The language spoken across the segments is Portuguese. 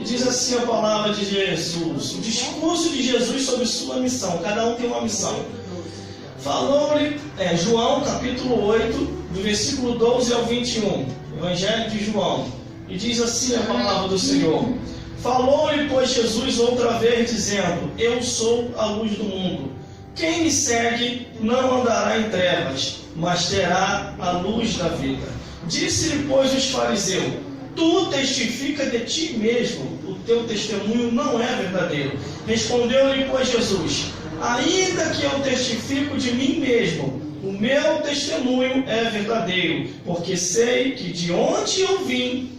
E diz assim a palavra de Jesus, o discurso de Jesus sobre sua missão. Cada um tem uma missão. Falou-lhe, João capítulo 8, do versículo 12 ao 21, Evangelho de João. E diz assim a palavra do Senhor. Falou-lhe, pois, Jesus outra vez, dizendo: Eu sou a luz do mundo. Quem me segue não andará em trevas, mas terá a luz da vida. Disse-lhe, pois, os fariseus: Tu testifica de ti mesmo, o teu testemunho não é verdadeiro. Respondeu-lhe, pois, Jesus: Ainda que eu testifico de mim mesmo, o meu testemunho é verdadeiro, porque sei que de onde eu vim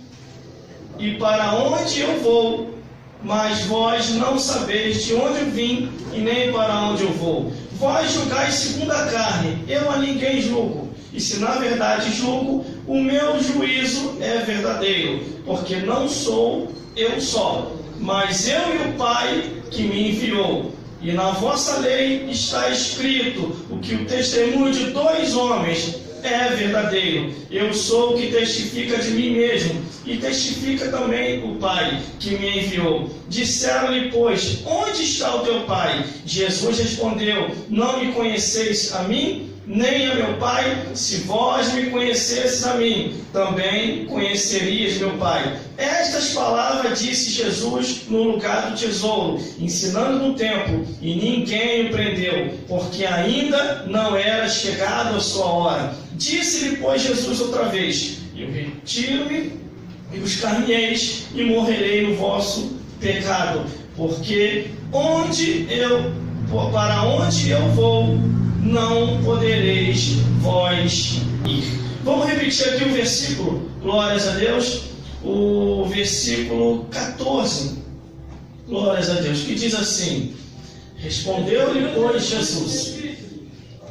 e para onde eu vou, mas vós não sabeis de onde eu vim e nem para onde eu vou. Vós julgais segundo a carne, eu a ninguém julgo. E se na verdade julgo, o meu juízo é verdadeiro, porque não sou eu só, mas eu e o Pai que me enviou. E na vossa lei está escrito o que o testemunho de dois homens é verdadeiro. Eu sou o que testifica de mim mesmo, e testifica também o Pai que me enviou. Disseram-lhe, pois: Onde está o teu Pai? Jesus respondeu: Não me conheceis a mim, nem a meu Pai? Se vós me conhecesses a mim, também conhecerias meu Pai. Estas palavras disse Jesus no lugar do tesouro, ensinando no templo, e ninguém o prendeu, porque ainda não era chegado a sua hora. Disse-lhe, pois, Jesus outra vez: Eu retiro-me e buscar-me-eis, e morrerei no vosso pecado, porque para onde eu vou, não podereis vós ir. Vamos repetir aqui o versículo, glórias a Deus, o versículo 14, glórias a Deus, que diz assim: Respondeu-lhe, pois, Jesus.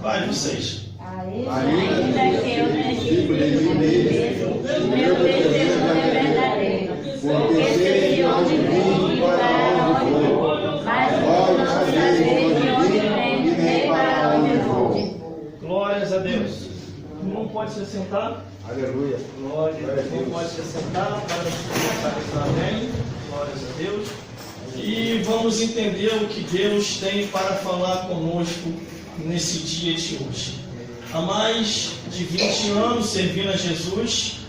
Vai, vocês. Ainda que eu testifique de mim mesmo, meu testemunho é verdadeiro, porque sei de onde vim e para onde vou, mas vós não sabeis de onde vem nem para onde vou. Glórias a Deus. Não pode se sentar? Aleluia. Glória a Deus. Não pode se sentar para finalizar bem. Glórias a Deus. E vamos entender o que Deus tem para falar conosco nesse dia de hoje. Há mais de 20 anos servindo a Jesus,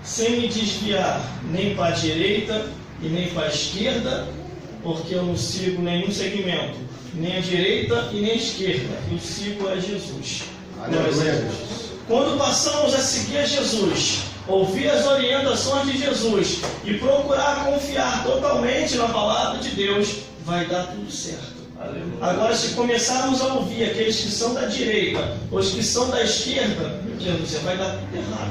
sem me desviar nem para a direita e nem para a esquerda, porque eu não sigo nenhum segmento, nem a direita e nem a esquerda. Eu sigo a Jesus. Quando passamos a seguir a Jesus, ouvir as orientações de Jesus e procurar confiar totalmente na palavra de Deus, vai dar tudo certo. Agora, se começarmos a ouvir aqueles que são da direita, os que são da esquerda, meu Deus do céu, vai dar tudo errado.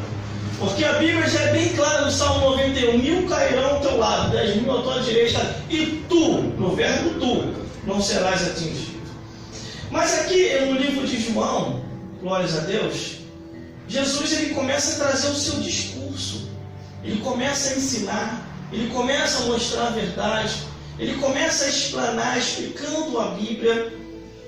Porque a Bíblia já é bem clara no Salmo 91, 1000 cairão ao teu lado, 10.000 à tua direita, e tu, no verbo tu, não serás atingido. Mas aqui no livro de João, glórias a Deus, Jesus ele começa a trazer o seu discurso, ele começa a ensinar, ele começa a mostrar a verdade, ele começa a explanar, explicando a Bíblia.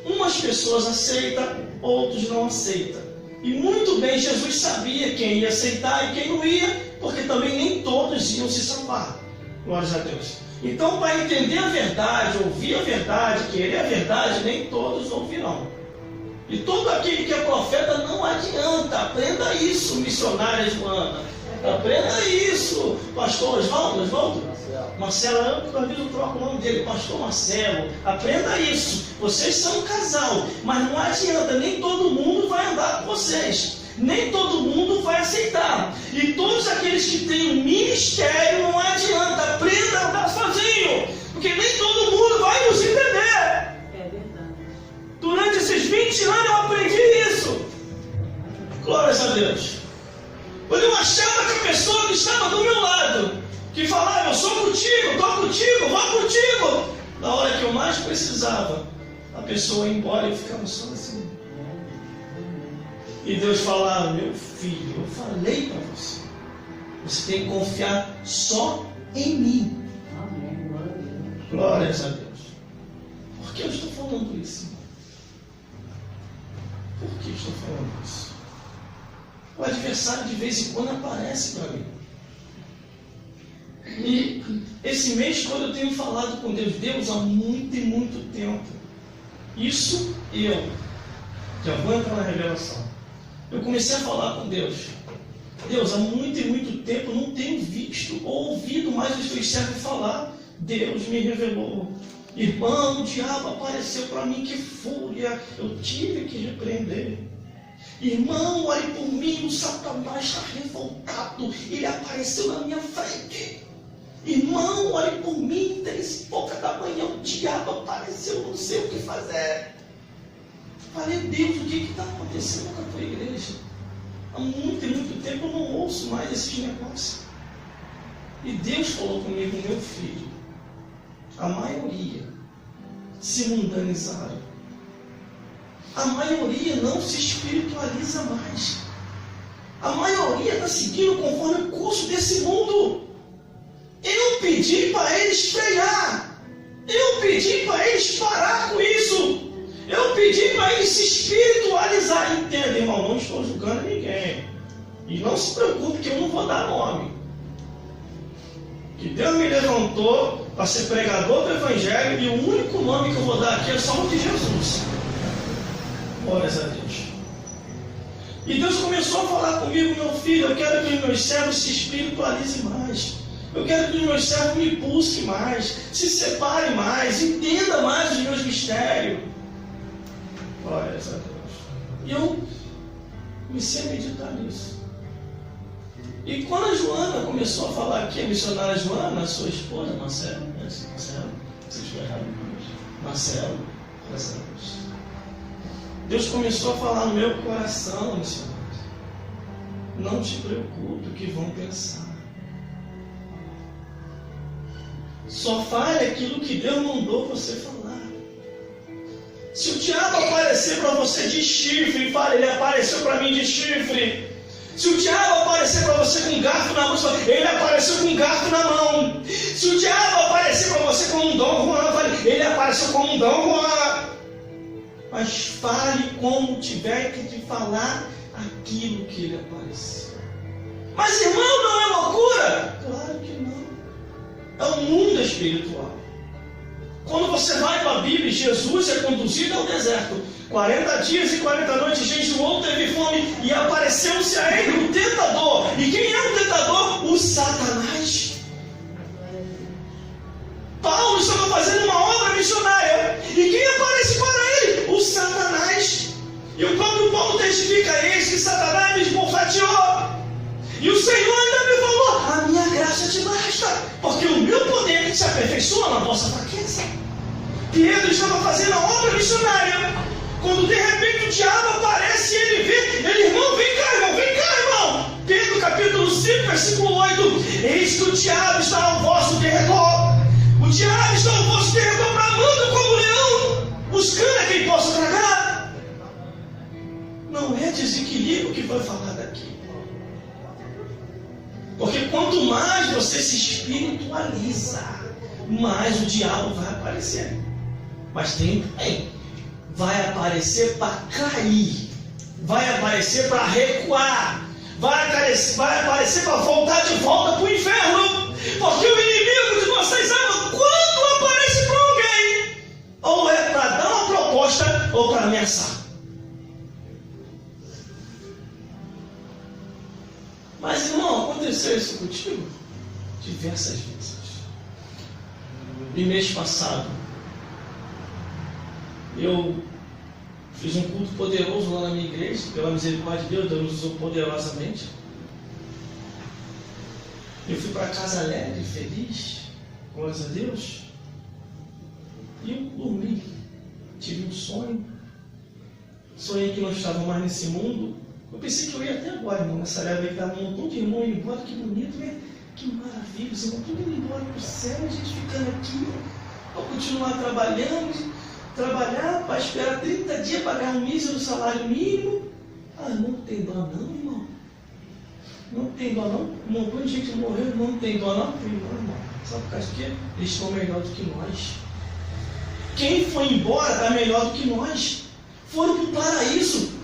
Umas pessoas aceitam, outros não aceitam. E muito bem, Jesus sabia quem ia aceitar e quem não ia, porque também nem todos iam se salvar. Glórias a Deus. Então, para entender a verdade, ouvir a verdade, querer a verdade, nem todos ouvirão. E todo aquele que é profeta não adianta. Aprenda isso, missionária Joana. Aprenda isso, pastor Osvaldo. Marcelo, às vezes eu troco o nome dele, pastor Marcelo. Aprenda isso. Vocês são um casal, mas não adianta, nem todo mundo vai andar com vocês. Nem todo mundo vai aceitar. E todos aqueles que têm um ministério, não adianta. Aprenda a andar sozinho, porque nem todo mundo vai nos entender. É verdade. Durante esses 20 anos eu aprendi isso. Glórias a Deus. Quando eu achava que a pessoa que estava do meu lado, que falava: eu sou contigo, estou contigo, vou contigo, na hora que eu mais precisava, a pessoa ia embora e eu ficava só assim. E Deus falava: meu filho, eu falei para você, você tem que confiar só em mim. Glórias a Deus. Por que eu estou falando isso? Por que estou falando isso? O adversário de vez em quando aparece para mim. E esse mês todo eu tenho falado com Deus há muito e muito tempo. Isso já vou entrar na revelação. Eu comecei a falar com Deus, há muito e muito tempo eu não tenho visto ou ouvido mais os teus servos falar. Deus me revelou. Irmão, o diabo apareceu para mim, que fúria, eu tive que repreender. Irmão, olhe por mim, o Satanás está revoltado, ele apareceu na minha frente. Irmão, olhe por mim, 3h pouca da manhã, o diabo apareceu, não sei o que fazer. Falei, Deus, o que está acontecendo com a tua igreja? Há muito e muito tempo eu não ouço mais esses negócios. E Deus falou comigo, meu filho, a maioria se mundanizaram. A maioria não se espiritualiza mais. A maioria está seguindo conforme o curso desse mundo. Eu pedi para eles frear. Eu pedi para eles parar com isso. Eu pedi para eles se espiritualizar. Entenda, irmão, não estou julgando ninguém. E não se preocupe que eu não vou dar nome. Que Deus me levantou para ser pregador do Evangelho e o único nome que eu vou dar aqui é só o de Jesus. Glórias a Deus. E Deus começou a falar comigo, meu filho, eu quero que os meus servos se espiritualizem mais. Eu quero que os meus servos me busquem mais, se separem mais, entendam mais os meus mistérios. Glórias a Deus. E eu comecei a meditar nisso. E quando a Joana começou a falar aqui, a missionária Joana, a sua esposa, Marcelo, vocês erraram, Marcelo, graças a Deus. Deus começou a falar no meu coração, missionário. Não te preocupe o que vão pensar. Só fale aquilo que Deus mandou você falar. Se o diabo aparecer para você de chifre, fale, ele apareceu para mim de chifre. Se o diabo aparecer para você com um garfo na mão, fale, ele apareceu com um garfo na mão. Se o diabo aparecer para você com um Dom Juan, fale, ele apareceu com um Dom Juan. Mas fale como tiver que te falar aquilo que ele apareceu. Mas irmão, não é loucura? Claro que não. É um mundo espiritual. Quando você vai para a Bíblia, Jesus é conduzido ao deserto. 40 dias e 40 noites, jejuou, teve fome e apareceu-se a ele o tentador. E quem é o tentador? O Satanás. Paulo estava fazendo uma obra missionária. E quem aparece para ele? O Satanás. E o próprio Paulo testifica a eles que Satanás me esbofeteou. E o Senhor ainda me falou, a minha graça te basta, porque o meu poder se aperfeiçoa na vossa fraqueza. Pedro estava fazendo a obra missionária, quando de repente o diabo aparece e ele vê, ele, irmão, vem cá, irmão. Pedro capítulo 5, versículo 8, eis que o diabo está ao vosso derredor. O diabo está ao vosso derredor, bramando como leão, buscando a quem possa tragar. Não é desequilíbrio que foi falado aqui. Porque quanto mais você se espiritualiza, mais o diabo vai aparecer. Mas tem também. Vai aparecer para cair. Vai aparecer para recuar. Vai aparecer para voltar de volta para o inferno. Porque o inimigo de vocês ama quando aparece para alguém. Ou é para dar uma proposta ou para ameaçar. Mas, irmão, aconteceu isso contigo? Diversas vezes. E mês passado, eu fiz um culto poderoso lá na minha igreja, pela misericórdia de Deus, Deus nos usou poderosamente. Eu fui para casa alegre, feliz, glórias a Deus. E eu dormi. Tive um sonho. Sonhei que não estava mais nesse mundo. Eu pensei que eu ia até agora, irmão, nessa leva que estava um montão de irmão indo embora, que bonito, né? Que maravilha, os irmãos tudo indo embora para o céu, a gente ficando aqui, para continuar trabalhando, trabalhar para esperar 30 dias para ganhar um mísero salário mínimo. Ah, não tem dó não, irmão. Não tem dó não. Um montão de gente morreu, não tem dó não. Tem dó, irmão. Sabe por causa de quê? Eles estão melhor do que nós. Quem foi embora está melhor do que nós. Foram para o paraíso.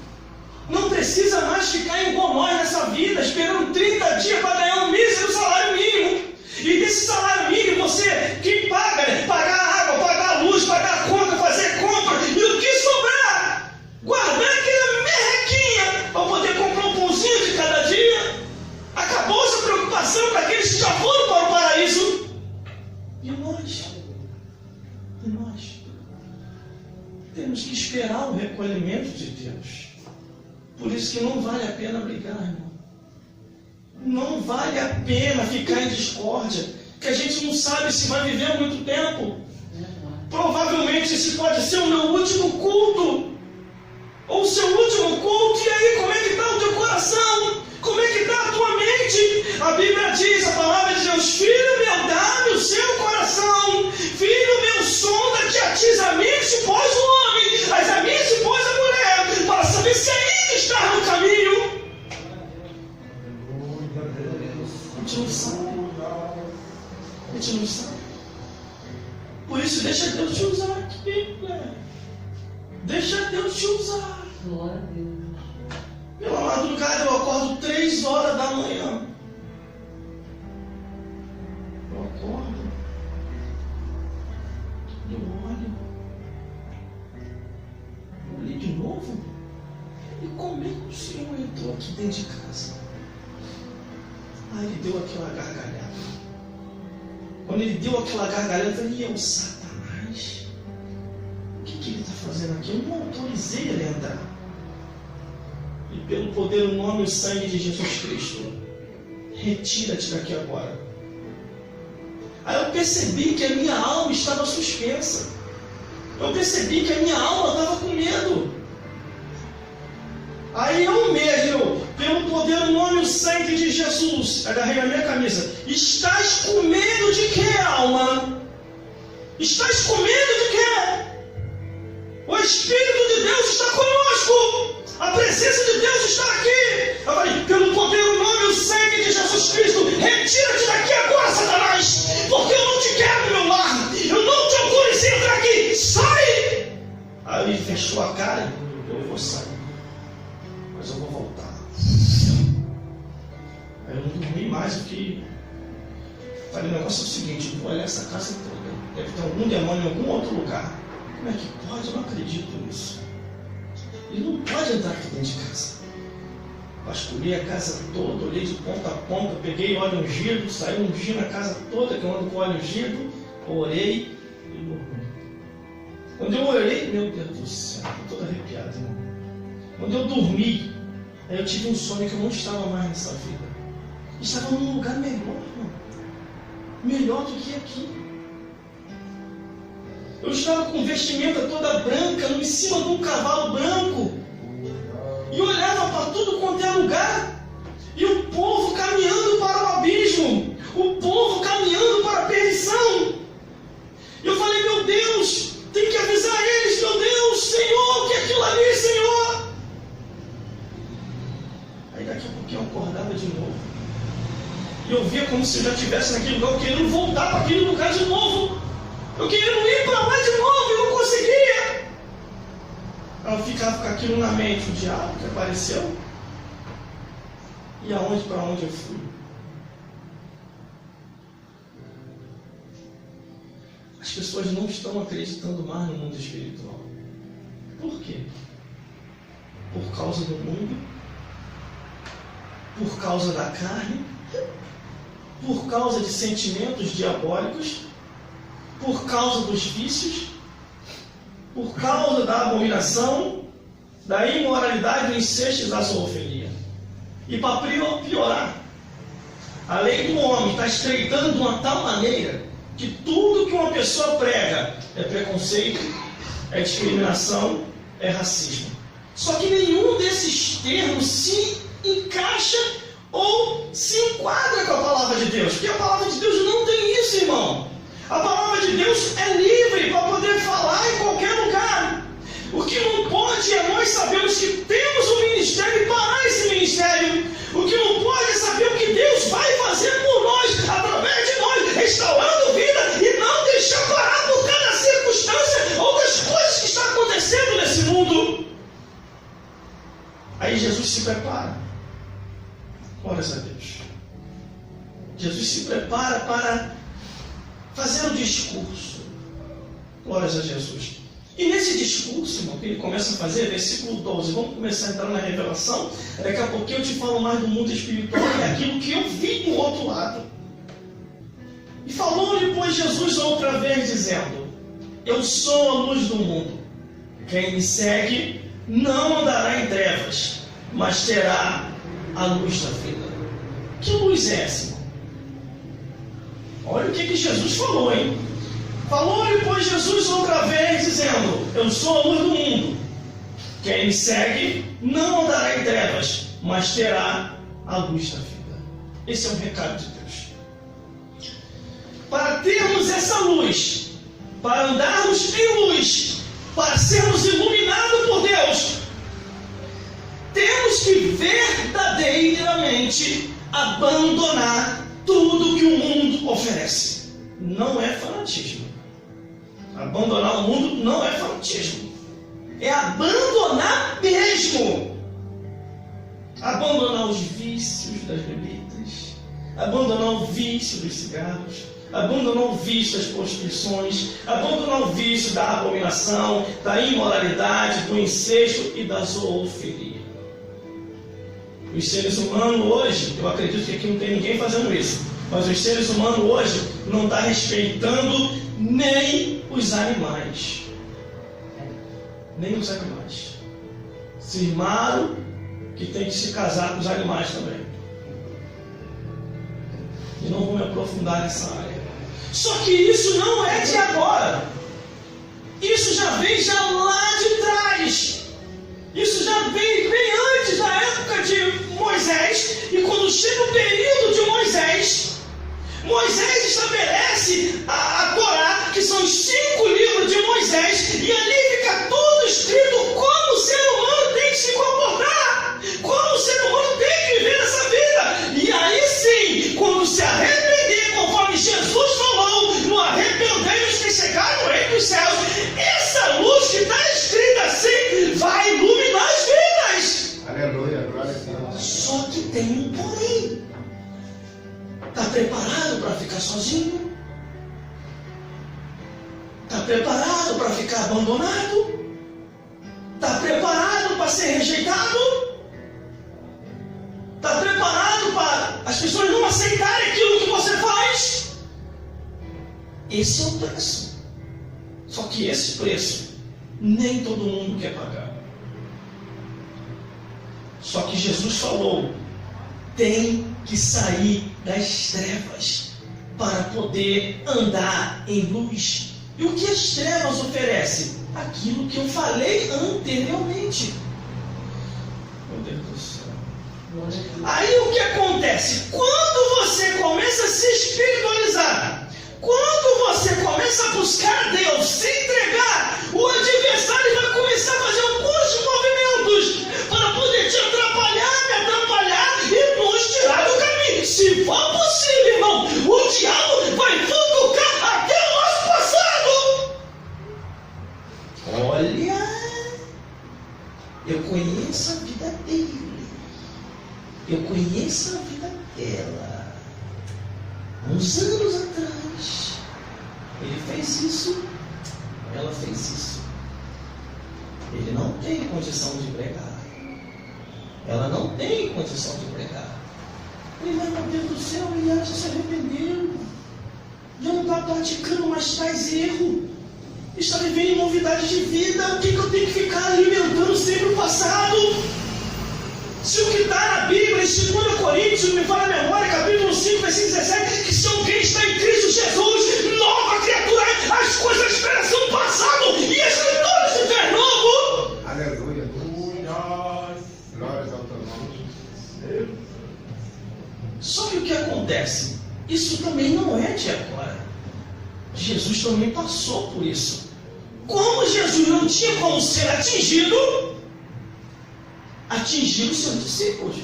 Não precisa mais ficar igual nós nessa vida, esperando 30 dias para ganhar um mísero salário mínimo. E esse salário mínimo, você que paga, né? Pagar a água, pagar a luz, pagar a conta, fazer compra, e o que sobrar, guardar aquela merrequinha para poder comprar um pãozinho de cada dia. Acabou essa preocupação para aqueles que já foram para o paraíso. E nós? Temos que esperar o recolhimento de Deus. Por isso que não vale a pena brigar, irmão. Não vale a pena ficar em discórdia, que a gente não sabe se vai viver muito tempo. Provavelmente esse pode ser o meu último culto, ou o seu último culto. E aí, como é que está o teu coração? Como é que está a tua mente? A Bíblia diz, a palavra de Deus: filho meu, dá-me o seu coração. Filho meu, sonda que atiza a minha esposa o homem, mas a minha esposa a mulher, para saber se ainda está no caminho. A gente não sabe. Por isso, deixa Deus te usar aqui, né? Deixa Deus te usar. Glória a Deus. Pela madrugada eu acordo 3 horas da manhã. Eu acordo. Eu olho. Eu olhei de novo. E como é que o Senhor entrou aqui dentro de casa? Aí ele deu aquela gargalhada. Quando ele deu aquela gargalhada, eu falei: e é o Satanás? O que ele está fazendo aqui? Eu não autorizei ele a entrar. E pelo poder, o nome e o sangue de Jesus Cristo, retira-te daqui agora. Aí eu percebi que a minha alma estava suspensa. Eu percebi que a minha alma estava com medo. Aí eu mesmo, pelo poder, o nome e o sangue de Jesus, agarrei a minha camisa. Estás com medo de quê, alma? Estás com medo de quê? O Espírito de Deus está conosco. A presença de Deus está aqui. Eu falei: pelo poder, o nome e o sangue de Jesus Cristo, retira-te daqui agora, Satanás, porque eu não te quero no meu lar. Eu não te autorizei a entrar aqui. Sai! Aí ele fechou a cara e eu vou sair. Mas eu vou voltar. Aí eu não dormi mais, porque falei: o negócio é o seguinte, eu vou olhar essa casa toda. Deve ter algum demônio em algum outro lugar. Como é que pode? Eu não acredito nisso. Ele não pode entrar aqui dentro de casa. Vasculhei a casa toda, olhei de ponta a ponta, peguei óleo ungido, saí ungindo a casa toda, que eu ando com óleo ungido, orei e dormi. Quando eu orei, meu Deus do céu, estou todo arrepiado, irmão. Quando eu dormi, aí eu tive um sonho que eu não estava mais nessa vida. Estava num lugar melhor, irmão. Melhor do que aqui. Eu estava com vestimenta toda branca, em cima de um cavalo branco. E olhava para tudo quanto é lugar. E o povo caminhando para o abismo. O povo caminhando para a perdição. E eu falei: meu Deus, tem que avisar eles, meu Deus, Senhor, que é aquilo ali, Senhor. Aí daqui a pouquinho eu acordava de novo. E eu via como se eu já estivesse naquele lugar, eu querendo voltar para aquele lugar de novo. Eu querendo ir para lá de novo e não conseguia. Eu ficava com aquilo na mente, o diabo que apareceu. E para onde eu fui? As pessoas não estão acreditando mais no mundo espiritual. Por quê? Por causa do mundo, por causa da carne, por causa de sentimentos diabólicos, por causa dos vícios, por causa da abominação, da imoralidade, do incesto e da zoofilia. E para piorar, a lei do homem está estreitando de uma tal maneira que tudo que uma pessoa prega é preconceito, é discriminação, é racismo. Só que nenhum desses termos se encaixa ou se enquadra com a palavra de Deus, porque a palavra de Deus não tem isso, irmão. A palavra de Deus é livre para poder falar em qualquer lugar. O que não pode é nós sabermos que temos um ministério e parar esse ministério. O que não pode é saber o que Deus vai fazer por nós, através de nós, restaurando vida e não deixar parar por cada circunstância ou das coisas que estão acontecendo nesse mundo. Aí Jesus se prepara. Glórias a Deus. Jesus se prepara para discurso. Glórias a Jesus. E nesse discurso, irmão, que ele começa a fazer, versículo 12, vamos começar a entrar na revelação. Daqui a pouquinho eu te falo mais do mundo espiritual, que é aquilo que eu vi do outro lado. E falou-lhe, pois, Jesus outra vez, dizendo: eu sou a luz do mundo. Quem me segue não andará em trevas, mas terá a luz da vida. Que luz é essa, irmão? Olha o que Jesus falou, hein? Falou-lhe, pois, Jesus outra vez, dizendo: eu sou a luz do mundo. Quem me segue não andará em trevas, mas terá a luz da vida. Esse é o recado de Deus. Para termos essa luz, para andarmos em luz, para sermos iluminados por Deus, temos que verdadeiramente abandonar tudo que o mundo oferece. Não é fanatismo. Abandonar o mundo não é fanatismo. É abandonar mesmo. Abandonar os vícios das bebidas, abandonar o vício dos cigarros, abandonar o vício das prostituições, abandonar o vício da abominação, da imoralidade, do incesto e da zoofilia. Os seres humanos hoje, eu acredito que aqui não tem ninguém fazendo isso, mas os seres humanos hoje não estão respeitando nem os animais. Nem os animais. Cismaram que tem que se casar com os animais também. E não vou me aprofundar nessa área. Só que isso não é de agora. Isso já vem lá de trás. Isso já vem bem antes da época de Moisés. E quando chega o período de Moisés, Moisés estabelece a Torá, que são os 5 livros de Moisés, e ali fica tudo escrito como o ser humano tem que se comportar, como o ser humano tem que viver essa vida. E aí sim, quando se arrepender, conforme Jesus falou, no arrependei-vos que chegaram no reino dos céus, essa luz que está escrita assim vai iluminar as vidas. Aleluia, glória a Deus. Só que tem um porém. Está preparado para ficar sozinho? Está preparado para ficar abandonado? Está preparado para ser rejeitado? Está preparado para as pessoas não aceitarem aquilo que você faz? Esse é o preço. Só que esse preço nem todo mundo quer pagar. Só que Jesus falou: tem que sair das trevas para poder andar em luz. E o que as trevas oferecem? Aquilo que eu falei anteriormente. Meu Deus do céu. Aí o que acontece? Quando você começa a se espiritualizar, quando você começa a buscar a Deus, se entregar, o adversário vai começar a fazer alguns movimentos para poder te atrapalhar, me atrapalhar e nos tirar do caminho. Se for possível, irmão, o diabo vai futucar até o nosso passado. Olha, eu conheço a vida dele, eu conheço a vida dela. Uns anos atrás, ele fez isso, ela fez isso. Ele não tem condição de pregar. Ela não tem condição de pregar. Ele vai, meu Deus do céu, e ela já se arrependeu. Já não está praticando mais tais erros. Está vivendo em novidade de vida. O que eu tenho que ficar alimentando sempre o passado? Se o que está na Bíblia, em 2 Coríntios, me fala a memória, capítulo 5, versículo 17, que se alguém está em Cristo Jesus, nova criatura, as coisas velhas são passado e as criaturas se fez novo. Aleluia. Glórias ao teu nome. Só que o que acontece? Isso também não é de agora. Jesus também passou por isso. Como Jesus não tinha como ser atingiu os seus discípulos.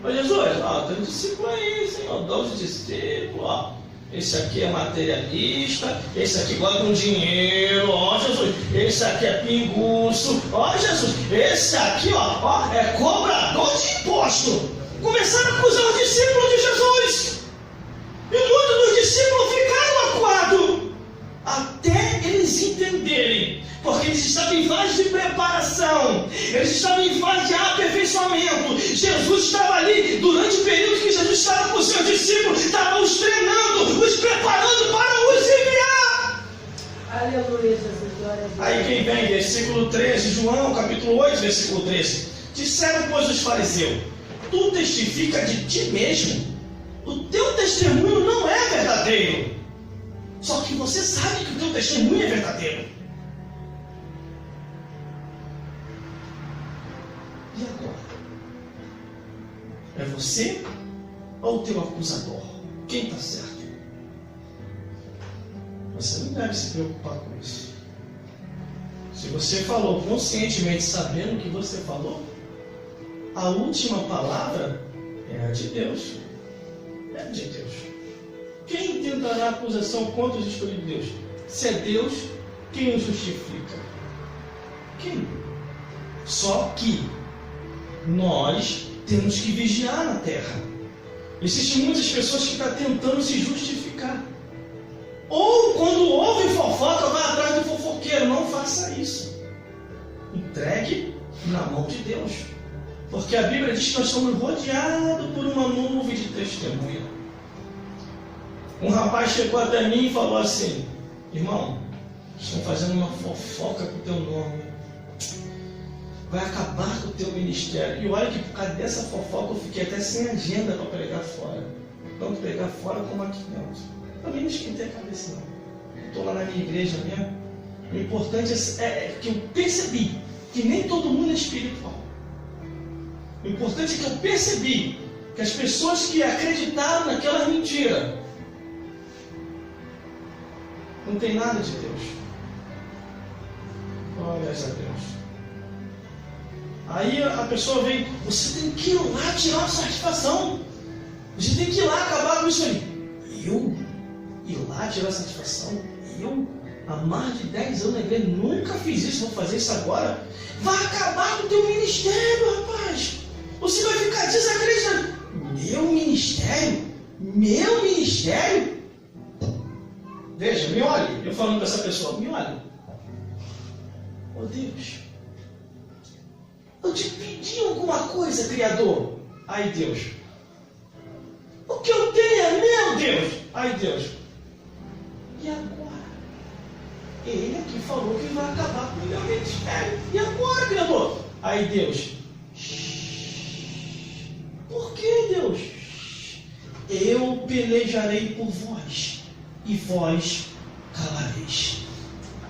Ô Jesus, tem um discípulo aí, Senhor, 12 discípulos, ó. Esse aqui é materialista, esse aqui gosta de dinheiro, ó Jesus, esse aqui é pinguço, ó Jesus, esse aqui ó, é cobrador de imposto. Começaram a acusar os discípulos de Jesus. E muitos dos discípulos ficaram acuados. eles entenderem, porque eles estavam em fase de preparação, eles estavam em fase de aperfeiçoamento. Jesus estava ali, durante o período que Jesus estava com os seus discípulos, estava os treinando, os preparando para os enviar. Aleluia, Jesus, glória a Deus. Aí quem vem, versículo 13, João, capítulo 8, versículo 13. Disseram, pois, os fariseus: tu testifica de ti mesmo, o teu testemunho não é verdadeiro. Só que você sabe que o teu testemunho é verdadeiro. E agora? É você ou o teu acusador? Quem está certo? Você não deve se preocupar com isso. Se você falou conscientemente, sabendo o que você falou, a última palavra é a de Deus. É a de Deus. Quem tentará acusação contra os escolhidos de Deus? Se é Deus, quem o justifica? Quem? Só que nós temos que vigiar na terra. Existem muitas pessoas que estão tentando se justificar. Ou quando ouve fofoca, vai atrás do fofoqueiro. Não faça isso. Entregue na mão de Deus. Porque a Bíblia diz que nós estamos rodeados por uma nuvem de testemunha. Um rapaz chegou até mim e falou assim: irmão, estão fazendo uma fofoca com o teu nome. Vai acabar com o teu ministério. E olha que por causa dessa fofoca eu fiquei até sem agenda para pregar fora. Tanto pregar fora como aqui dentro. Também não esquentei a cabeça não. Estou lá na minha igreja mesmo. O importante é que eu percebi que nem todo mundo é espiritual. O importante é que eu percebi que as pessoas que acreditaram naquela mentira não tem nada de Deus. Glórias a Deus. Aí a pessoa vem: você tem que ir lá tirar a satisfação. Você tem que ir lá acabar com isso aí. Eu? Ir lá tirar a satisfação? Eu? Há mais de 10 anos na igreja, nunca fiz isso, vou fazer isso agora? Vai acabar com o teu ministério, rapaz. Você vai ficar desacreditado. Meu ministério? Meu ministério? Veja, me olhe. Eu falando para essa pessoa, me olhe. Oh Deus, eu te pedi alguma coisa, Criador. Ai Deus, o que eu tenho é meu, Deus. Ai Deus, e agora? Ele aqui falou que vai acabar com o meu ministério. E agora, Criador? Ai Deus, por que, Deus? Eu pelejarei por vós, e vós calareis.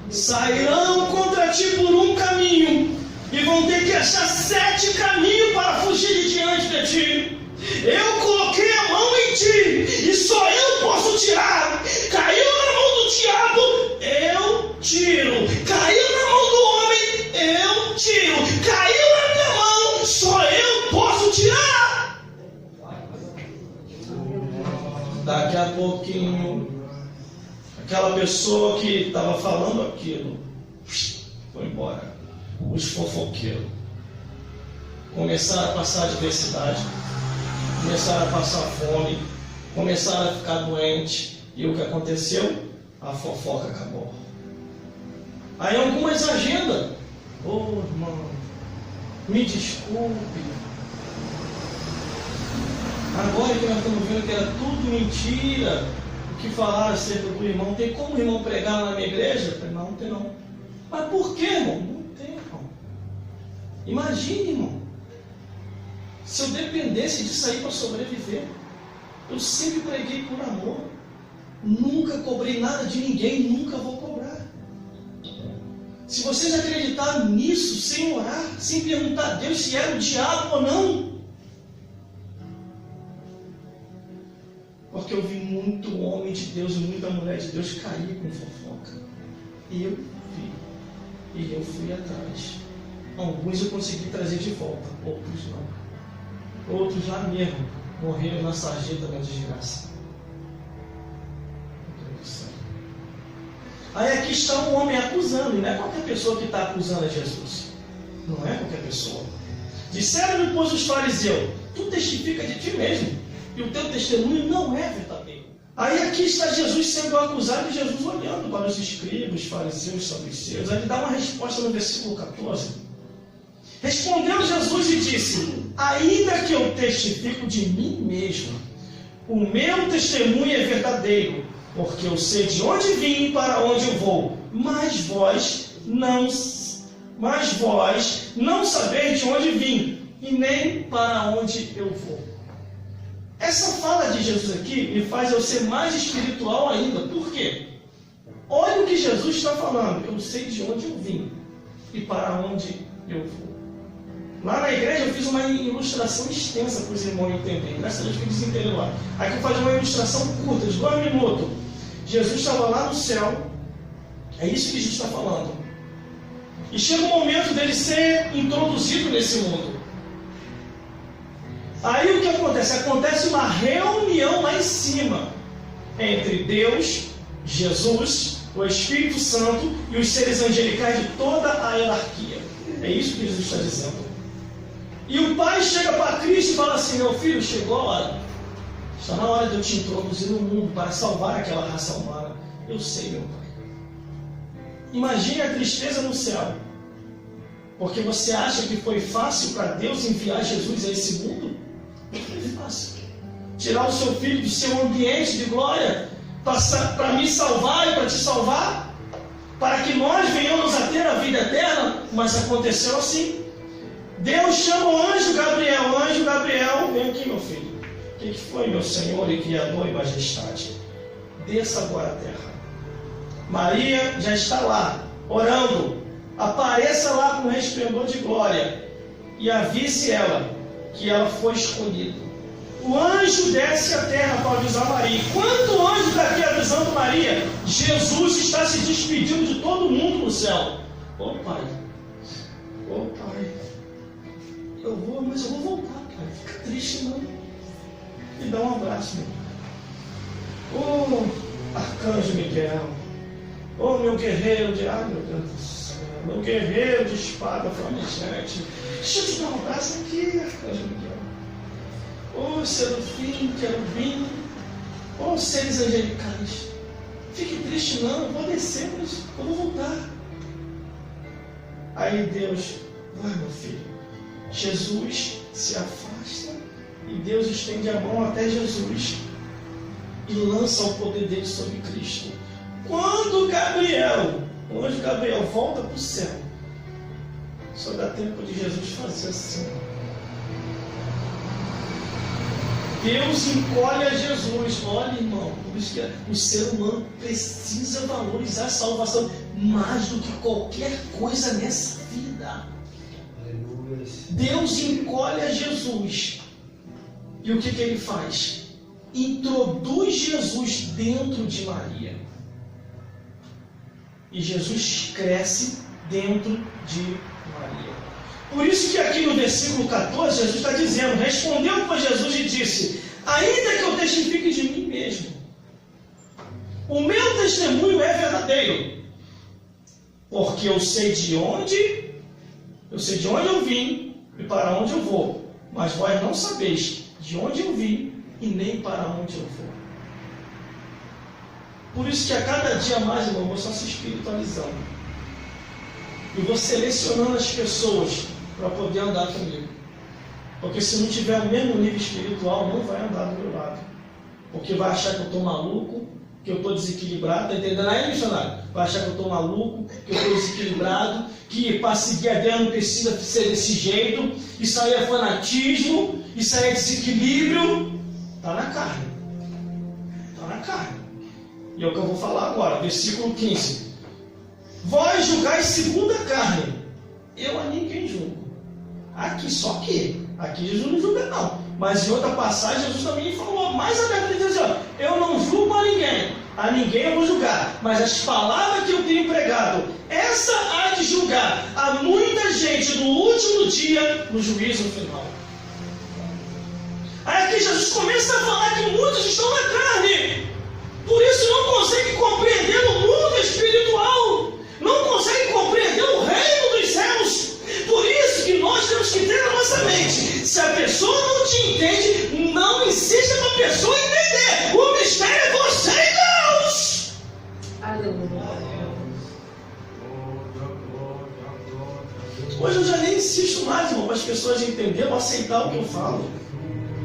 Sairão contra ti por um caminho, e vão ter que achar 7 caminhos para fugir de diante de ti. Eu coloquei a mão em ti, e só eu posso tirar. Caiu na mão do diabo, eu tiro. Caiu na mão do homem, eu tiro. Caiu na minha mão, só eu posso tirar. Daqui a pouquinho, aquela pessoa que estava falando aquilo foi embora. Os fofoqueiros começaram a passar adversidade, começaram a passar fome, começaram a ficar doentes. E o que aconteceu? A fofoca acabou. Aí algumas agendas: ô irmão, me desculpe, agora que nós estamos vendo que era tudo mentira o que falaram acerca do irmão, tem como o irmão pregar na minha igreja? Eu falei: não tem não. Mas por que, irmão? Não tem, irmão. Imagine, irmão, se eu dependesse disso aí para sobreviver. Eu sempre preguei por amor, nunca cobrei nada de ninguém, nunca vou cobrar. Se vocês acreditaram nisso, sem orar, sem perguntar a Deus se era o diabo ou não, porque eu vi muito homem de Deus e muita mulher de Deus cair com fofoca. E eu vi, e eu fui atrás. Alguns eu consegui trazer de volta, outros não. Outros lá mesmo morreram na sarjeta da desgraça. Aí aqui está um homem acusando, e não é qualquer pessoa que está acusando a Jesus. Não é qualquer pessoa. Disseram depois os fariseus: tu testifica de ti mesmo, e o teu testemunho não é verdadeiro. Aí aqui está Jesus sendo acusado e Jesus olhando para os escribas, fariseus, saduceus. Aí ele dá uma resposta no versículo 14. Respondeu Jesus e disse: ainda que eu testifico de mim mesmo, o meu testemunho é verdadeiro, porque eu sei de onde vim e para onde eu vou, mas vós não sabeis de onde vim e nem para onde eu vou. Essa fala de Jesus aqui me faz eu ser mais espiritual ainda. Por quê? Olha o que Jesus está falando. Eu sei de onde eu vim e para onde eu vou. Lá na igreja eu fiz uma ilustração extensa para os irmãos entenderem. Nessa vez que eles entenderam lá. Aqui eu faço uma ilustração curta, de 2 minutos. Jesus estava lá no céu. É isso que Jesus está falando. E chega o momento dele ser introduzido nesse mundo. Aí o que acontece? Acontece uma reunião lá em cima entre Deus, Jesus, o Espírito Santo e os seres angelicais de toda a hierarquia. É isso que Jesus está dizendo. E o pai chega para Cristo e fala assim: meu filho, chegou a hora. Está na hora de eu te introduzir no mundo para salvar aquela raça humana. Eu sei, meu pai. Imagine a tristeza no céu. Porque você acha que foi fácil para Deus enviar Jesus a esse mundo? Não foi fácil. Tirar o seu filho do seu ambiente de glória para me salvar e para te salvar, para que nós venhamos a ter a vida eterna. Mas aconteceu assim. Deus chama o anjo Gabriel. O anjo Gabriel, vem aqui, meu filho. O que foi, meu Senhor e Criador e Majestade? Desça agora à terra. Maria já está lá, orando. Apareça lá com resplendor de glória e avise ela que ela foi escolhida. O anjo desce à terra para avisar Maria. Enquanto o anjo está aqui avisando Maria, Jesus está se despedindo de todo mundo no céu. Ô pai, mas eu vou voltar, pai. Fica triste não. Me dá um abraço, meu. Ô arcanjo Miguel, ô meu guerreiro de meu Deus do céu, meu guerreiro de espada flamejante, deixa eu te dar um abraço aqui, arcanjo Miguel. Ô serafim, querubim, ô seres angelicais, fique triste não, eu vou descer, mas eu vou voltar. Aí Deus, vai meu filho. Jesus se afasta e Deus estende a mão até Jesus e lança o poder dele sobre Cristo. Quando o anjo Gabriel volta para o céu, só dá tempo de Jesus fazer assim. Deus encolhe a Jesus. Olha, irmão, por isso que o ser humano precisa valorizar a salvação mais do que qualquer coisa nessa vida. Deus encolhe a Jesus. E o que ele faz? Introduz Jesus dentro de Maria. E Jesus cresce dentro de Maria. Por isso que aqui no versículo 14, Jesus está dizendo: respondeu para Jesus e disse: ainda que eu testifique de mim mesmo, o meu testemunho é verdadeiro, porque eu sei de onde eu vim e para onde eu vou, mas vós não sabeis de onde eu vim e nem para onde eu vou. Por isso que a cada dia mais, irmão, eu vou só se espiritualizando. E vou selecionando as pessoas para poder andar comigo. Porque se não tiver o mesmo nível espiritual, não vai andar do meu lado. Porque vai achar que eu estou maluco, que eu estou desequilibrado. Está entendendo aí, missionário? Vai achar que eu estou maluco, que eu estou desequilibrado, que para seguir a Deus não precisa ser desse jeito. Isso aí é fanatismo, isso aí é desequilíbrio. Está na carne. Está na carne. E é o que eu vou falar agora, versículo 15. Vós julgais segundo a carne, eu a ninguém julgo. Aqui Jesus não julga não. Mas em outra passagem Jesus também falou mais abertamente assim: eu não julgo a ninguém eu vou julgar, mas as palavras que eu tenho pregado, essa há de julgar a muita gente no último dia, no juízo final. Aí aqui Jesus começa a falar que muitos estão na carne, por isso não conseguem compreender o mundo espiritual, não conseguem compreender o reino dos céus. Por isso que nós temos que ter na nossa mente: se a pessoa não te entende, não insista para a pessoa entender. O mistério é você Hoje eu já nem insisto mais, irmão, para as pessoas entenderem ou aceitar o que eu falo.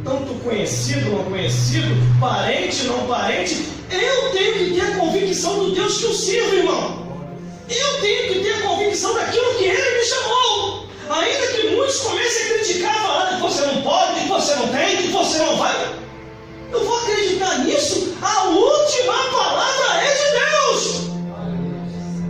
Tanto conhecido, não conhecido, parente, não parente, eu tenho que ter a convicção do Deus que eu sirvo, irmão. Eu tenho que ter a convicção daquilo que Ele me chamou. Ainda que muitos comecem a criticar, falando que você não pode, que você não tem, que você não vai. Eu vou acreditar nisso? A última palavra é de Deus.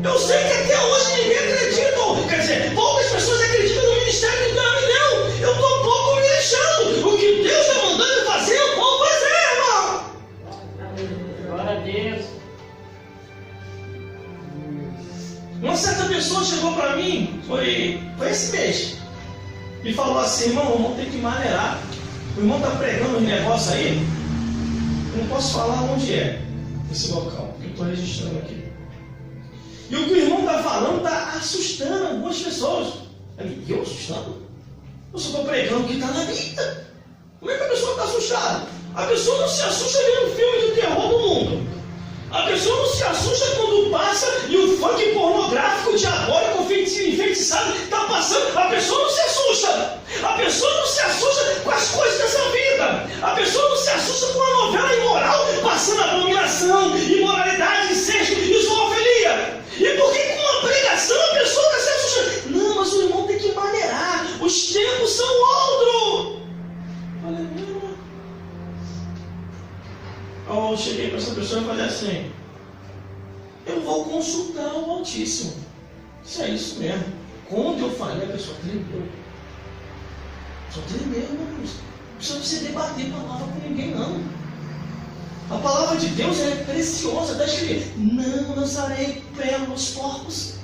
Eu sei que até hoje ninguém acredita. Quer dizer, poucas pessoas acreditam no ministério que Deus me deu. Eu estou pouco me deixando. O que Deus está mandando fazer, eu vou fazer, irmão. Glória a Deus. Uma certa pessoa chegou para mim, foi esse mês, e falou assim: irmão, o irmão tem que maneirar. O irmão está pregando uns negócios aí. Eu não posso falar onde é esse local, que eu estou registrando aqui. E o que o irmão está falando está assustando algumas pessoas. E eu assustando? Eu só estou pregando o que está na Bíblia. Como é que a pessoa está assustada? A pessoa não se assusta vendo filme de terror do mundo. A pessoa não se assusta quando passa e o funk pornográfico, diabólico, enfeitiçado está passando. A pessoa não se assusta. A pessoa não se assusta com as coisas dessa vida. A pessoa não se assusta com uma novela imoral passando abominação, imoralidade, incesto e zoofilia. E por que com uma pregação a pessoa está se assustando? Não, mas o irmão tem que maneirar. Os tempos são outros. Aleluia. Eu cheguei para essa pessoa e falei assim: eu vou consultar o Altíssimo. Isso é isso mesmo. Quando eu falei, a pessoa tremeu. Só tremeu, irmão. Não precisa você debater palavra com ninguém, não. A palavra de Deus é preciosa. Está escrito: não lançarei pé nos porcos.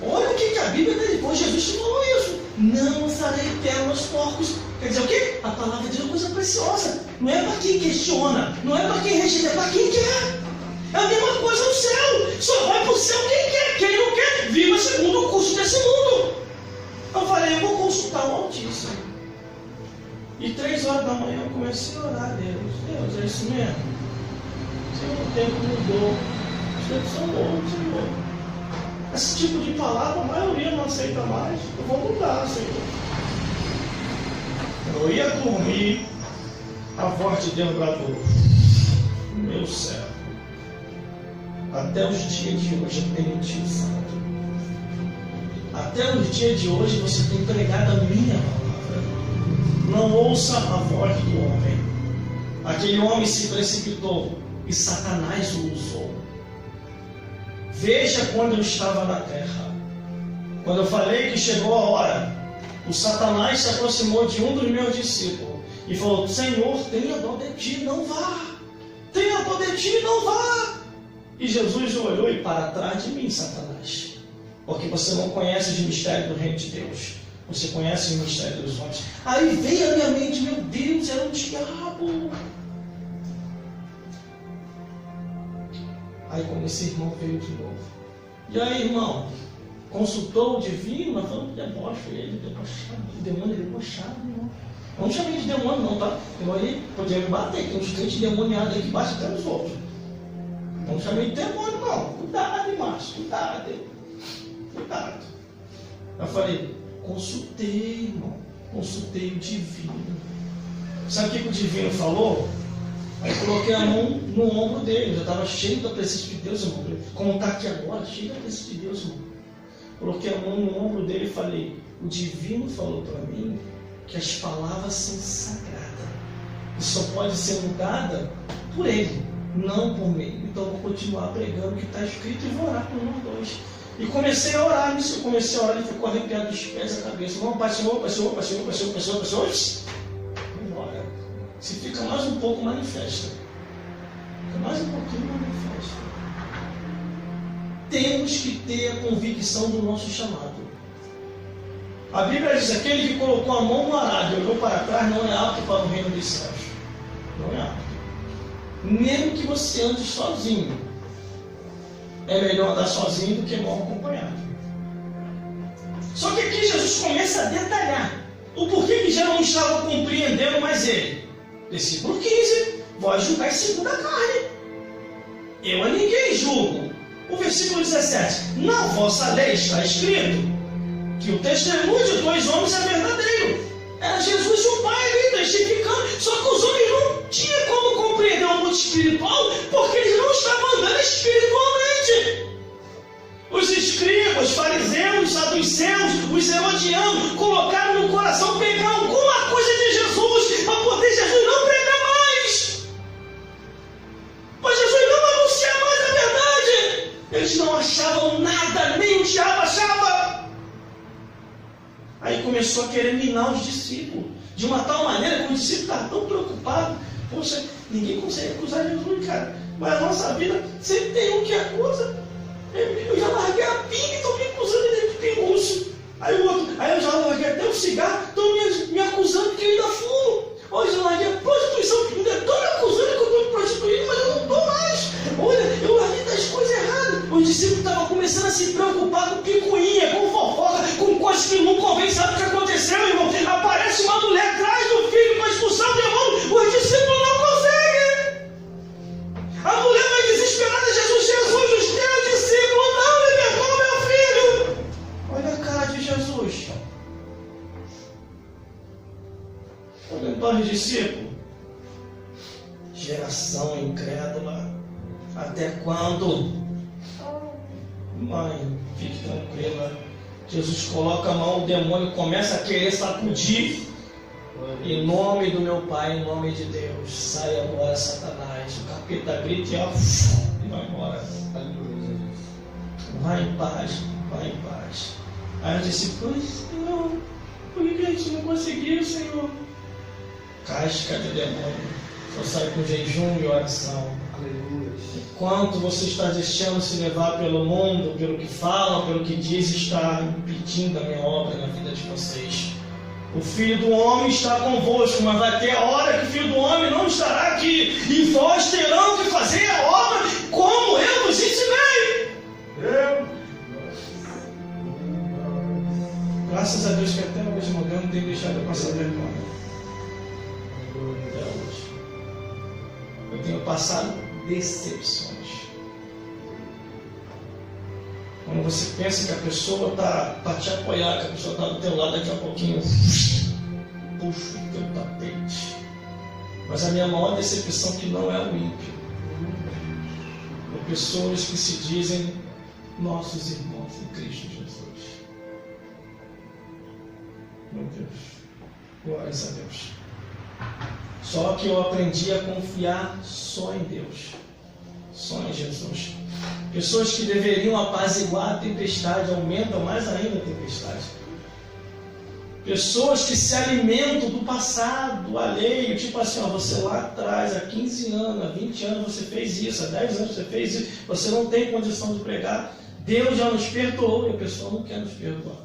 Olha o que a Bíblia está dizendo. Jesus te falou isso. Não lançarei pé nos porcos. Quer dizer o quê? A palavra de Deus é coisa preciosa. Não é para quem questiona, não é para quem rejeita, é para quem quer. É a mesma coisa no céu. Só vai para o céu quem quer. Quem não quer, viva segundo o curso desse mundo. Eu falei: eu vou consultar o Altíssimo. E 3 horas da manhã eu comecei a orar a Deus. Deus, é isso mesmo? Senhor, o tempo mudou. Os tempos são outros, Senhor. Esse tipo de palavra a maioria não aceita mais. Eu vou mudar, Senhor. Eu ia dormir, a voz de Deus bradou: meu servo, até os dias de hoje eu tenho te usado. Até os dias de hoje você tem pregado a minha palavra. Não ouça a voz do homem. Aquele homem se precipitou e Satanás o usou. Veja quando eu estava na terra. Quando eu falei que chegou a hora, o Satanás se aproximou de um dos meus discípulos e falou: Senhor, tenha dó de ti, não vá. Tenha dó de ti, não vá. E Jesus olhou: e para trás de mim, Satanás, porque você não conhece o mistério do reino de Deus. Você conhece o mistério dos homens. Aí veio a minha mente: meu Deus, era um diabo. Aí quando esse irmão veio de novo: e aí, irmão, consultou o divino? Nós falamos de deboche, ele debochado, o demônio é debochado, irmão. Eu não chamei de demônio não, tá? Eu aí podia me bater, tem uns crentes demoniados aí que batem até nos outros. Não chamei de demônio não. Cuidado, irmãos, cuidado. Cuidado. Eu falei: consultei, irmão. Consultei o divino. Sabe o que o divino falou? Aí coloquei a mão no ombro dele. Já estava cheio da presença de Deus, irmão. Como está aqui agora, cheio da presença de Deus, irmão. Coloquei a mão no ombro dele e falei: o divino falou para mim que as palavras são sagradas e só pode ser mudada por ele, não por mim. Então eu vou continuar pregando o que está escrito e vou orar por nós dois. E comecei a orar. Nisso eu comecei a orar, ele ficou arrepiado dos pés à cabeça. Não, Pai, Senhor, Pai, Senhor, Pai, Senhor, Pai, Senhor, Pai, Senhor, Pai, Senhor. Ora, se fica mais um pouco, manifesta. Fica mais um pouquinho, manifesta. Temos que ter a convicção do nosso chamado. A Bíblia diz: aquele que colocou a mão no arado e olhou para trás não é apto para o reino dos céus. Não é apto. Mesmo que você ande sozinho, é melhor andar sozinho do que mal acompanhado. Só que aqui Jesus começa a detalhar o porquê que já não estava compreendendo mais ele. Versículo 15: vós julgais segundo a carne. Eu a ninguém julgo. O versículo versículo 17. Na vossa lei está escrito que o testemunho de 2 homens é verdadeiro. Era Jesus e o Pai ali testificando. Só que os homens não tinham como compreender o mundo espiritual, porque eles não estavam andando espiritualmente. Os escribas, os fariseus, os saduceus, os herodianos colocaram no coração pegar alguma coisa de Jesus para poder Jesus não pregar mais. Para Jesus não anunciar mais a verdade. Eles não achavam nada, nem o diabo achava. Aí começou a querer minar os discípulos, de uma tal maneira que os discípulos estavam tão preocupados. Poxa, ninguém consegue acusar Jesus, cara. Mas a nossa vida sempre tem um que acusa. Eu já larguei a pinga e estou me acusando de pinguço. Aí o outro, aí eu já larguei até o cigarro, estão me acusando que eu ainda fumo. Hoje eu larguei a prostituição, ainda estão me acusando que eu estou me prostituindo, mas eu não estou mais. Olha, eu larguei das coisas erradas. Os discípulos estavam começando a se preocupar com picuinha, com fofoca, com coisas que não convém. Sabe o que aconteceu, irmão? Aparece uma mulher atrás do filho para expulsar o demônio. Os discípulos não conseguem. A mulher vai desesperada, Jesus, os teus discípulos não libertou meu filho. Olha a cara de Jesus. Olha para os discípulos. Geração incrédula. Até quando? Mãe, fique tranquila. Jesus coloca a mão, o demônio começa a querer sacudir. Em nome do meu Pai, em nome de Deus, sai agora, Satanás. O capeta grita e vai embora. Vai em paz, vai em paz. Aí eu disse, Senhor, por que a gente não conseguiu, Senhor? Casca de demônio. Só sai com jejum e oração. Enquanto você está deixando se levar pelo mundo, pelo que fala, pelo que diz, está impedindo a minha obra na vida de vocês. O Filho do Homem está convosco, mas vai ter a hora que o Filho do Homem não estará aqui. E vós terão que fazer a obra como eu vos ensinei. Graças a Deus que até hoje não tem deixado eu passar vergonha. Até hoje. Eu tenho passado decepções. Quando você pensa que a pessoa está para te apoiar, que a pessoa está do teu lado, daqui a pouquinho puxa o teu tapete. Mas a minha maior decepção é que não é o ímpio. É pessoas que se dizem nossos irmãos em Cristo Jesus. Meu Deus. Glórias a Deus. Só que eu aprendi a confiar só em Deus. Só em Jesus. Pessoas que deveriam apaziguar a tempestade, aumentam mais ainda a tempestade. Pessoas que se alimentam do passado, do alheio, tipo assim, ó, você lá atrás, há 15 anos, há 20 anos você fez isso, há 10 anos você fez isso, você não tem condição de pregar, Deus já nos perdoou e a pessoa não quer nos perdoar.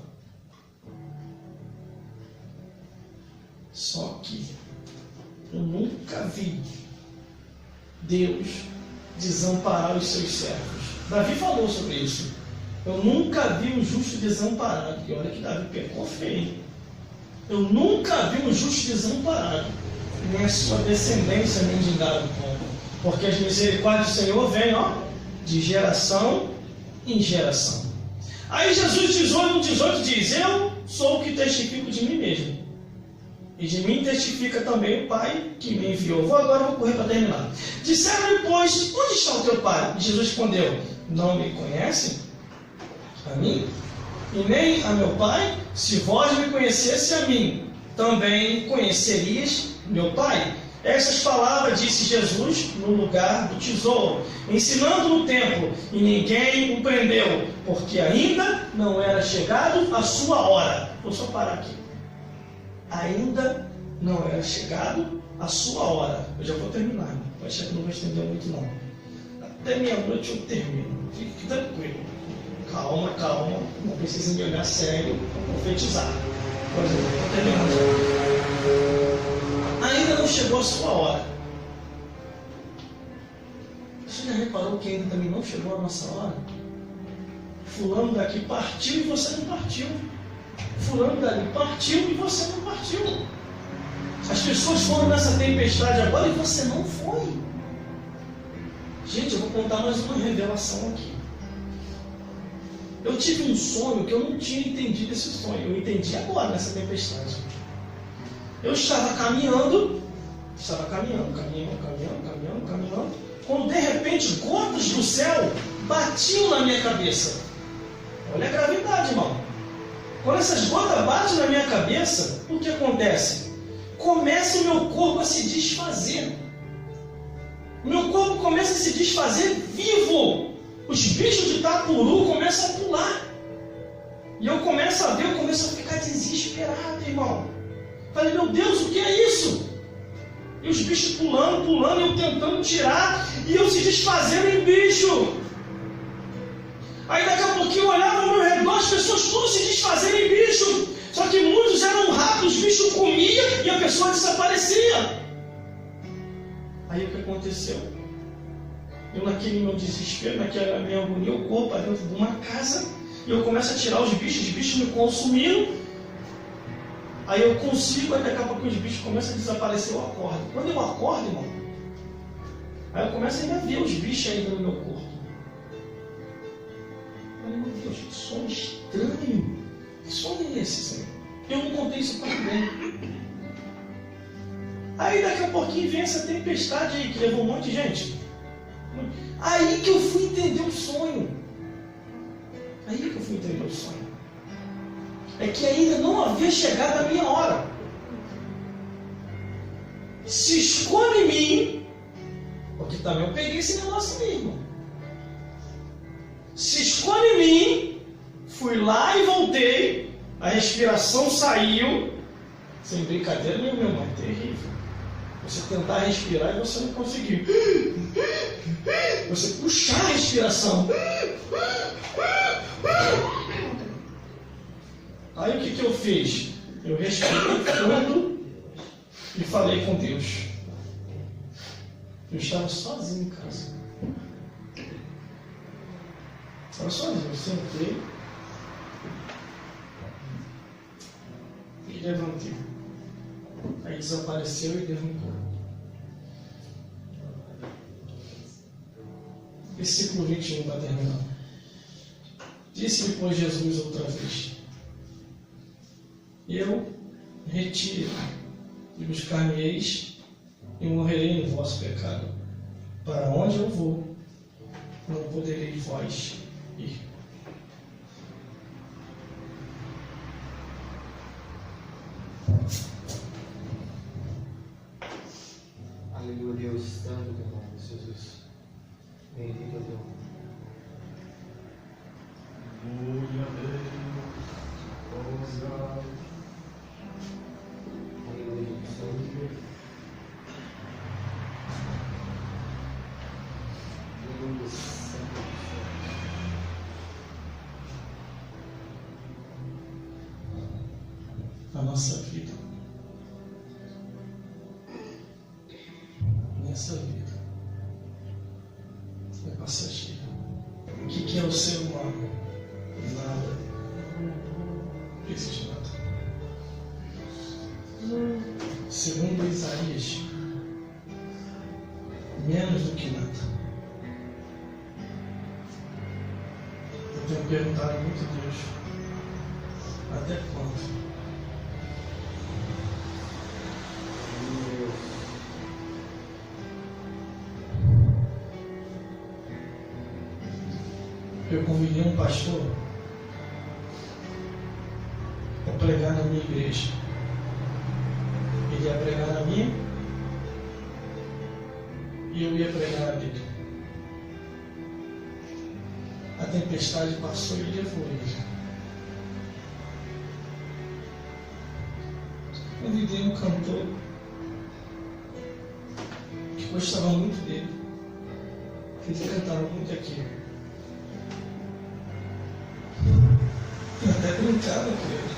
Só que eu nunca vi Deus desamparar os seus servos. Davi falou sobre isso. Eu nunca vi um justo desamparado. E olha que Davi pecou feio. Eu nunca vi um justo desamparado, nem a sua descendência mendigar o pão. Porque as misericórdias do Senhor vêm, de geração em geração. Aí Jesus 18 diz, eu sou o que testifico de mim mesmo. E de mim testifica também o Pai que me enviou. Vou correr para terminar. Disseram-lhe, pois, onde está o teu Pai? E Jesus respondeu, não me conhecem? A mim? E nem a meu Pai? Se vós me conhecesse a mim, também conhecerias meu Pai. Essas palavras disse Jesus no lugar do tesouro, ensinando no templo, e ninguém o prendeu, porque ainda não era chegado a sua hora. Vou só parar aqui. Ainda não era chegado a sua hora. Eu já vou terminar, vai achar que não vai estender muito não. Até meia-noite eu termino. Fique tranquilo. Calma, calma. Não precisa me olhar sério para profetizar. Pois eu vou terminar já. Ainda não chegou a sua hora. Você já reparou que ainda também não chegou a nossa hora? Fulano daqui partiu e você não partiu. Fulano dali partiu e você não partiu. As pessoas foram nessa tempestade agora e você não foi. Gente, eu vou contar mais uma revelação aqui. Eu tive um sonho que eu não tinha entendido esse sonho. Eu entendi agora nessa tempestade. Eu estava caminhando, quando de repente gotas do céu batiam na minha cabeça. Olha a gravidade, irmão. Quando essas gotas batem na minha cabeça, o que acontece? Começa o meu corpo a se desfazer. Meu corpo começa a se desfazer vivo. Os bichos de tapuru começam a pular. E eu começo a ver, eu começo a ficar desesperado, irmão. Falei, meu Deus, o que é isso? E os bichos pulando, eu tentando tirar, e eu se desfazendo em bicho. Aí daqui a pouquinho eu olhava ao meu redor, as pessoas todas se desfazendo em bicho. Só que muitos eram rápidos, os bichos comiam e a pessoa desaparecia. Aí o que aconteceu? Eu naquele meu desespero, naquela minha agonia, eu corro para dentro de uma casa e eu começo a tirar os bichos me consumindo. Aí eu consigo, aí daqui a pouco os bichos começam a desaparecer, eu acordo. Quando eu acordo, irmão, aí eu começo ainda a ver os bichos ainda no meu corpo. Eu falei, meu Deus, que som estranho. Que som é esse, Senhor? Eu não contei isso para ninguém. Aí daqui a pouquinho vem essa tempestade aí, que levou um monte de gente. Aí que eu fui entender o sonho. É que ainda não havia chegado a minha hora. Se esconde em mim, porque também eu peguei esse negócio aí, irmão. Se esconde em mim, fui lá e voltei, a respiração saiu, sem brincadeira nenhuma, meu irmão, é terrível. Você tentar respirar e você não conseguir. Você puxar a respiração. Aí o que eu fiz? Eu respirei fundo e falei com Deus. Eu estava sozinho em casa. Estava sozinho, eu sentei e levantei. Aí desapareceu e derrubou. Versículo 21 para terminar. Disse-lhe, pois, Jesus outra vez: eu retiro e buscar-me-eis e morrerei no vosso pecado. Para onde eu vou, não podereis vós ir. Aleluia, Deus, santo teu nome, Jesus. Bendito é teu nome. Glória a Deus. Aleluia, santo. Aleluia, santo. A nossa vida, nessa vida, é passageira. O que é o ser humano? Nada. Não existe nada. Segundo Isaías, menos do que nada. Eu tenho perguntado muito a Deus, até quando? Eu convidei um pastor para pregar na minha igreja. Ele ia pregar na minha e eu ia pregar na dele. A tempestade passou e levou ele. Convidei um cantor que gostava muito dele. Ele cantava muito aqui. Até brincava com ele.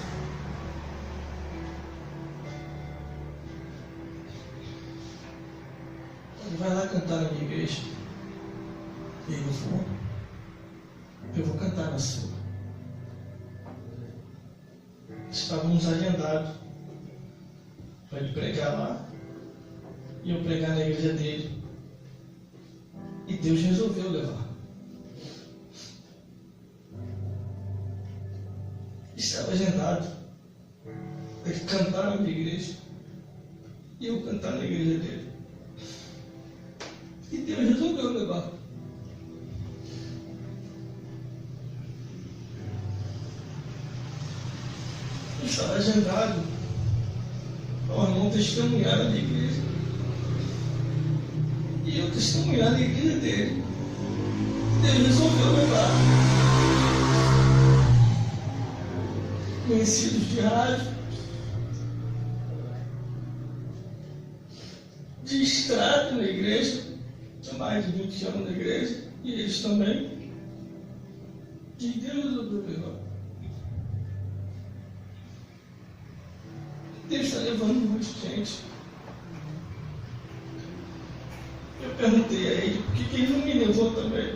Ele vai lá cantar na minha igreja. E eu vou cantar na sua. Estávamos agendados para ele pregar lá e eu pregar na igreja dele. E Deus resolveu levar. Estava agendado ele cantar na minha igreja e eu cantar na igreja dele. E Deus resolveu levar. Eu estava agendado para o irmão testemunhar na minha igreja. E eu testemunhar na igreja dele. Deus resolveu levar. Conhecidos de rádio, de estrada na igreja, há mais de 20 anos na igreja, e eles também. E Deus resolveu levar. Deus está levando muita gente. Eu perguntei a ele por que ele não me levou também.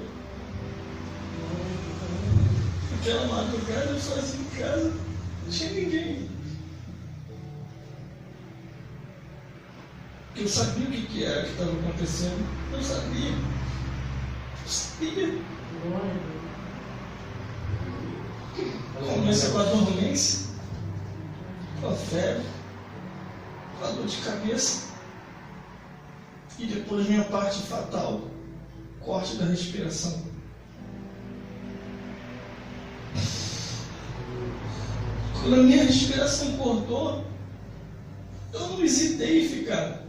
Aquela madrugada eu sozinho em casa, não tinha ninguém. Porque eu sabia o que era que estava acontecendo. Eu sabia. Eu sabia. Começa com a dormência, com a febre, com a dor de cabeça. E depois vem a parte fatal, corte da respiração. Quando a minha respiração cortou, eu não hesitei em ficar.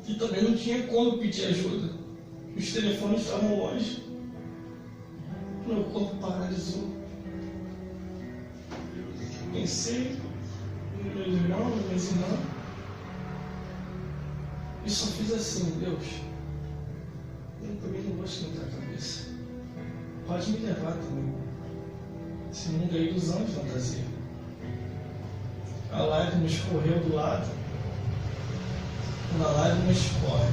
E também não tinha como pedir ajuda. Os telefones estavam longe. Meu corpo paralisou. Pensei nos meus irmãos, nas minhas irmãs. E só fiz assim: Deus, eu também não vou esquentar a cabeça. Pode me levar também. Esse mundo é ilusão e fantasia. A lágrima escorreu do lado. Quando a lágrima escorre,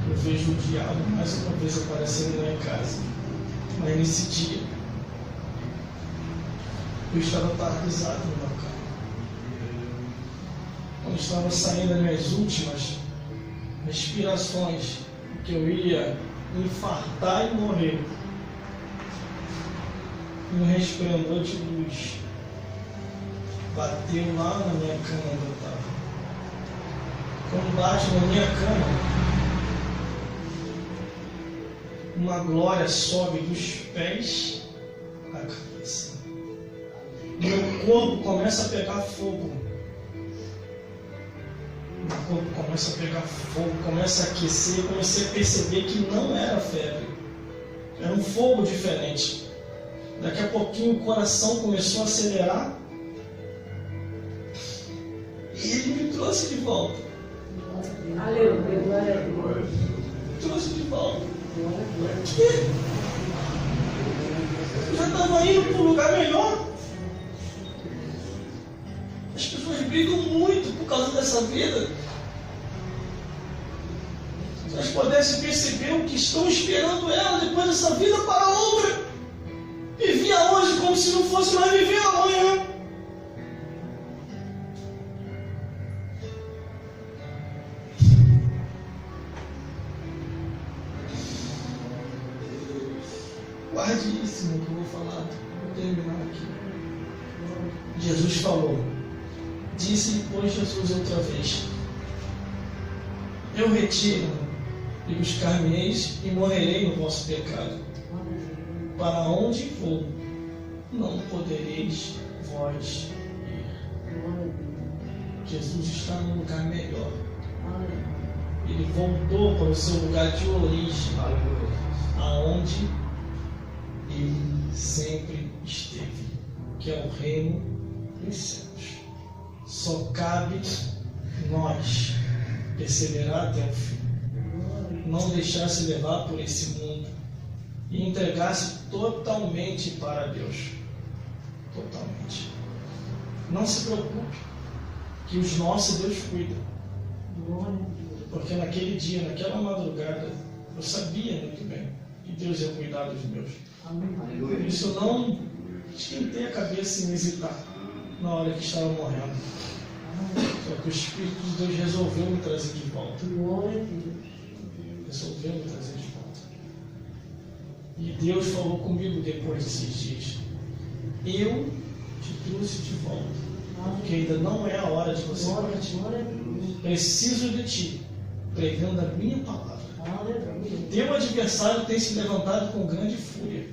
eu vejo o diabo mais uma vez aparecendo lá em casa. Mas nesse dia, eu estava paralisado no meu carro. Quando estava saindo as minhas últimas respirações, que eu ia infartar e morrer, um resplendor de luz bateu lá na minha cama onde eu estava. Quando bate na minha cama, uma glória sobe dos pés à cabeça. Meu corpo começa a pegar fogo. Meu corpo começa a pegar fogo, começa a aquecer. Comecei a perceber que não era febre. Era um fogo diferente. Daqui a pouquinho o coração começou a acelerar. E ele me trouxe de volta. Aleluia, glória a Deus. Trouxe de volta. Porque eu já estava indo para um lugar melhor. As pessoas brigam muito por causa dessa vida. Se elas pudessem perceber o que estão esperando ela depois dessa vida para outra. Vivia hoje como se não fosse mais viver amanhã. Guarde isso, meu, que eu vou falar. Vou terminar aqui. Jesus falou. Disse, pois, Jesus outra vez: eu retiro e buscar-me-eis e morrerei no vosso pecado. Para onde vou, não podereis vós ir. Jesus está num lugar melhor. Ele voltou para o seu lugar de origem, aonde ele sempre esteve, que é o reino dos céus. Só cabe nós perseverar até o fim, não deixar-se levar por esse mundo e entregar-se totalmente para Deus. Totalmente. Não se preocupe, que os nossos Deus cuida. Porque naquele dia, naquela madrugada, eu sabia muito bem que Deus ia cuidar dos meus. Por isso eu não esquentei a cabeça em hesitar na hora que estava morrendo. Só que o Espírito de Deus resolveu me trazer de volta. Resolveu me trazer de volta. E Deus falou comigo depois desses dias. Eu te trouxe de volta, porque ainda não é a hora de você partir. Preciso de ti, pregando a minha palavra. Teu adversário tem se levantado com grande fúria,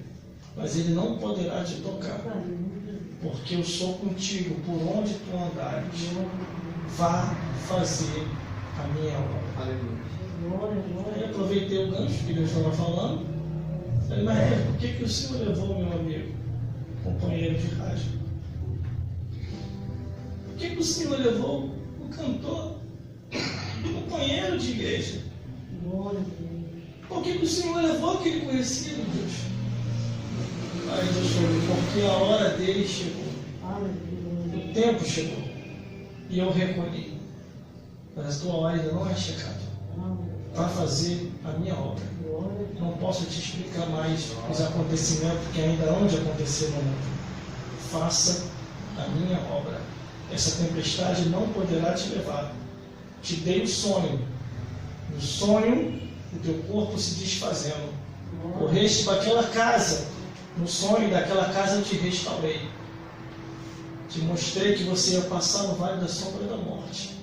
mas ele não poderá te tocar, porque eu sou contigo por onde tu andares. Vá fazer a minha obra. Aí aproveitei o gancho que Deus estava falando. Falei, mas por que o Senhor levou meu amigo, companheiro de rádio? Por que o Senhor levou o cantor, companheiro de igreja? Por que o Senhor levou aquele conhecido, Deus? Aí Deus falou, porque a hora dele chegou. O tempo chegou. E eu recolhi. Mas a tua hora ainda não é chegada. Para fazer a minha obra. Não posso te explicar mais os acontecimentos que ainda hão de acontecer no mundo. Faça a minha obra. Essa tempestade não poderá te levar. Te dei o sonho. No sonho, o teu corpo se desfazendo. Correste para aquela casa. No sonho daquela casa eu te restaurei. Te mostrei que você ia passar no vale da sombra da morte.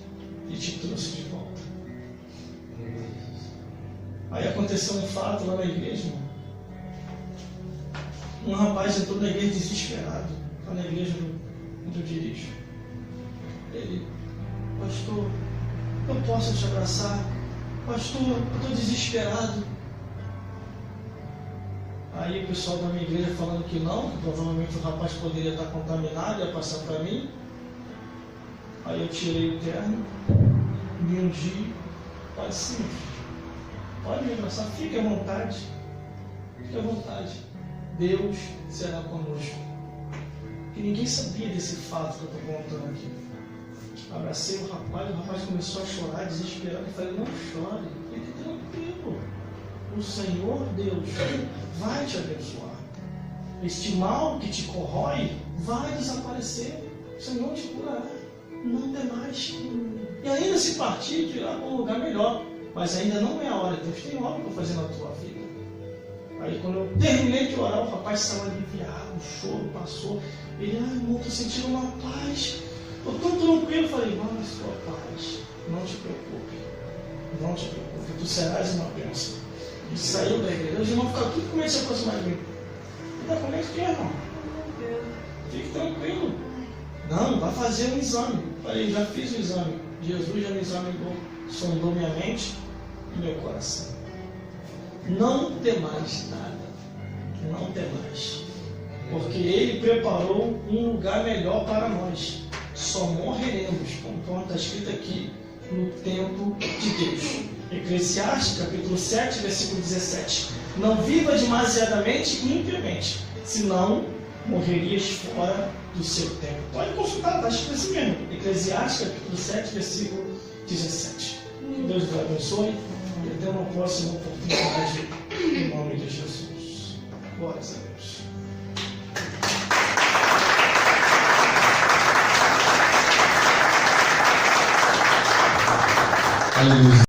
E te trouxe de volta. Aí aconteceu um fato lá na igreja, irmão. Um rapaz entrou na igreja desesperado. Lá na igreja onde eu dirijo. Ele, pastor, eu posso te abraçar? Pastor, eu estou desesperado. Aí o pessoal da minha igreja falando que não, que provavelmente o rapaz poderia estar contaminado, ia passar para mim. Aí eu tirei o terno, me ungi, pode sim, pode me abraçar, fique à vontade, fique à vontade. Deus será conosco. E ninguém sabia desse fato que eu estou contando aqui. Abracei o rapaz começou a chorar, desesperado. Eu falei, não chore, fique tranquilo. O Senhor Deus vai te abençoar. Este mal que te corrói vai desaparecer. O Senhor te curará. Não tem mais. E ainda se partir, te irá para um lugar melhor. Mas ainda não é a hora. Deus tem obra para fazer na tua vida. Aí quando eu terminei de orar, o rapaz saiu aliviado, o choro passou. Ele, irmão, estou sentindo uma paz. Estou tão tranquilo. Eu falei, irmão, sua paz. Não te preocupe. Não te preocupe. Tu serás uma bênção. Ele saiu da igreja. Os irmãos ficaram tudo com medo de se aproximar de mim. Está com medo de quê, irmão? Fique tranquilo. Não, vai fazer um exame. Falei, já fiz o exame. Jesus já me examinou, sondou minha mente e meu coração. Não tem mais nada. Não tem mais. Porque Ele preparou um lugar melhor para nós. Só morreremos, como está escrito aqui, no tempo de Deus. Eclesiastes, capítulo 7, versículo 17. Não viva demasiadamente e impiamente, senão morrerias fora do seu tempo. Pode consultar, está escrito assim mesmo. Eclesiastes, capítulo 7, versículo 17. Que Deus nos abençoe e até uma próxima oportunidade, em nome de Jesus. Glórias a Deus. Aleluia.